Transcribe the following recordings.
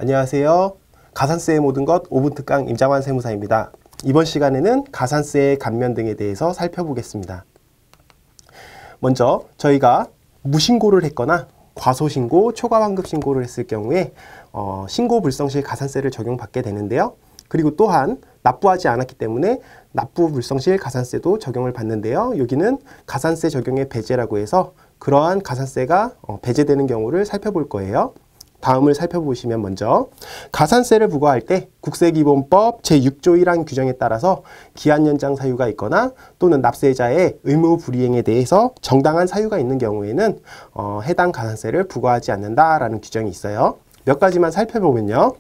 안녕하세요. 가산세의 모든 것 5분 특강 임장환 세무사입니다. 이번 시간에는 가산세의 감면 등에 대해서 살펴보겠습니다. 먼저 저희가 무신고를 했거나 과소신고, 초과환급신고를 했을 경우에 신고 불성실 가산세를 적용받게 되는데요. 그리고 또한 납부하지 않았기 때문에 납부 불성실 가산세도 적용을 받는데요. 여기는 가산세 적용의 배제라고 해서 그러한 가산세가 배제되는 경우를 살펴볼 거예요. 다음을 살펴보시면 먼저 가산세를 부과할 때 국세기본법 제6조 1항 규정에 따라서 기한 연장 사유가 있거나 또는 납세자의 의무 불이행에 대해서 정당한 사유가 있는 경우에는 해당 가산세를 부과하지 않는다라는 규정이 있어요. 몇 가지만 살펴보면요.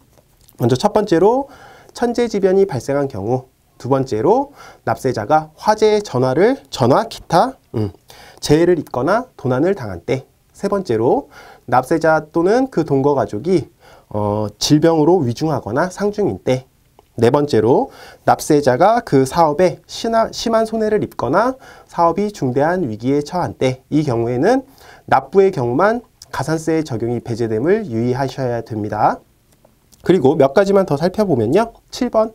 먼저 첫 번째로 천재지변이 발생한 경우, 두 번째로 납세자가 화재, 전화, 기타 재해를 입거나 도난을 당한 때, 세 번째로 납세자 또는 그 동거 가족이 질병으로 위중하거나 상중인 때, 네 번째로 납세자가 그 사업에 심한 손해를 입거나 사업이 중대한 위기에 처한 때, 이 경우에는 납부의 경우만 가산세의 적용이 배제됨을 유의하셔야 됩니다. 그리고 몇 가지만 더 살펴보면요. 7번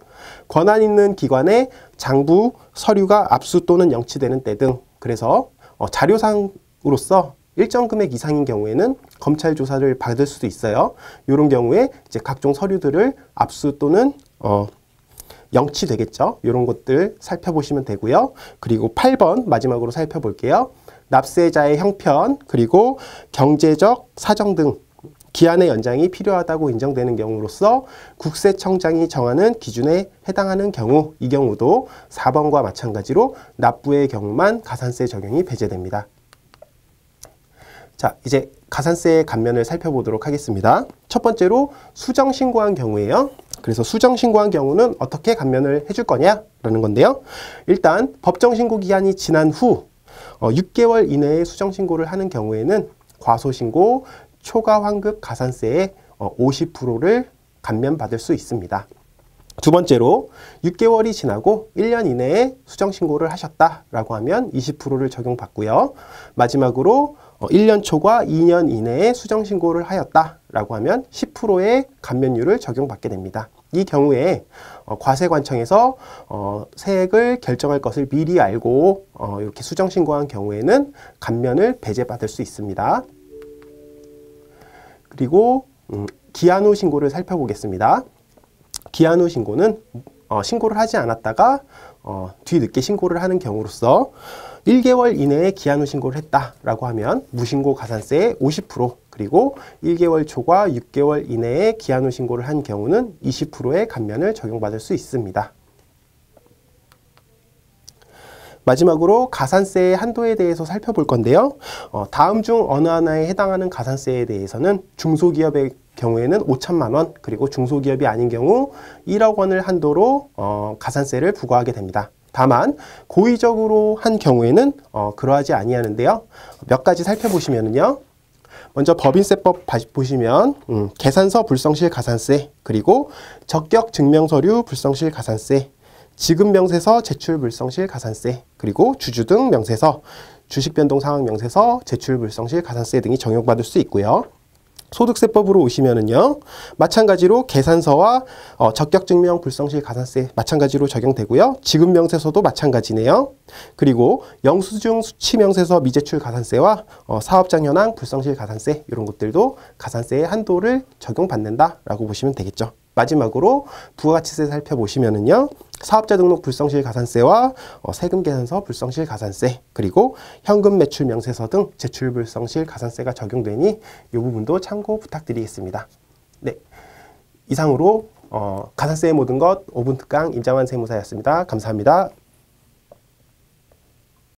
권한 있는 기관에 장부, 서류가 압수 또는 영치되는 때 등, 그래서 자료상으로서 일정 금액 이상인 경우에는 검찰 조사를 받을 수도 있어요. 이런 경우에 이제 각종 서류들을 압수 또는 영치되겠죠. 이런 것들 살펴보시면 되고요. 그리고 8번 마지막으로 살펴볼게요. 납세자의 형편, 그리고 경제적 사정 등 기한의 연장이 필요하다고 인정되는 경우로서 국세청장이 정하는 기준에 해당하는 경우, 이 경우도 4번과 마찬가지로 납부의 경우만 가산세 적용이 배제됩니다. 자, 이제 가산세의 감면을 살펴보도록 하겠습니다. 첫 번째로 수정신고한 경우예요. 그래서 수정신고한 경우는 어떻게 감면을 해줄 거냐라는 건데요. 일단 법정신고 기한이 지난 후 6개월 이내에 수정신고를 하는 경우에는 과소신고, 초과환급 가산세의 50%를 감면받을 수 있습니다. 두 번째로 6개월이 지나고 1년 이내에 수정신고를 하셨다라고 하면 20%를 적용받고요. 마지막으로 1년 초과 2년 이내에 수정신고를 하였다라고 하면 10%의 감면율을 적용받게 됩니다. 이 경우에 과세관청에서 세액을 결정할 것을 미리 알고 이렇게 수정신고한 경우에는 감면을 배제받을 수 있습니다. 그리고 기한 후 신고를 살펴보겠습니다. 기한 후 신고는 신고를 하지 않았다가 뒤늦게 신고를 하는 경우로서 1개월 이내에 기한 후 신고를 했다라고 하면 무신고 가산세의 50%, 그리고 1개월 초과 6개월 이내에 기한 후 신고를 한 경우는 20%의 감면을 적용받을 수 있습니다. 마지막으로 가산세의 한도에 대해서 살펴볼 건데요. 다음 중 어느 하나에 해당하는 가산세에 대해서는 중소기업의 경우에는 5천만 원, 그리고 중소기업이 아닌 경우 1억 원을 한도로 가산세를 부과하게 됩니다. 다만 고의적으로 한 경우에는 그러하지 아니하는데요. 몇 가지 살펴보시면요. 먼저 법인세법 보시면 계산서 불성실 가산세, 그리고 적격 증명서류 불성실 가산세, 지급명세서 제출 불성실 가산세, 그리고 주주 등 명세서, 주식변동상황 명세서 제출 불성실 가산세 등이 적용받을 수 있고요. 소득세법으로 오시면은요, 마찬가지로 계산서와 적격증명 불성실 가산세 마찬가지로 적용되고요. 지급명세서도 마찬가지네요. 그리고 영수증 수취명세서 미제출 가산세와 사업장 현황 불성실 가산세, 이런 것들도 가산세의 한도를 적용받는다라고 보시면 되겠죠. 마지막으로 부가가치세 살펴보시면은요, 사업자 등록 불성실 가산세와 세금 계산서 불성실 가산세, 그리고 현금 매출 명세서 등 제출 불성실 가산세가 적용되니 이 부분도 참고 부탁드리겠습니다. 네, 이상으로 가산세의 모든 것 5분 특강 임장환 세무사였습니다. 감사합니다.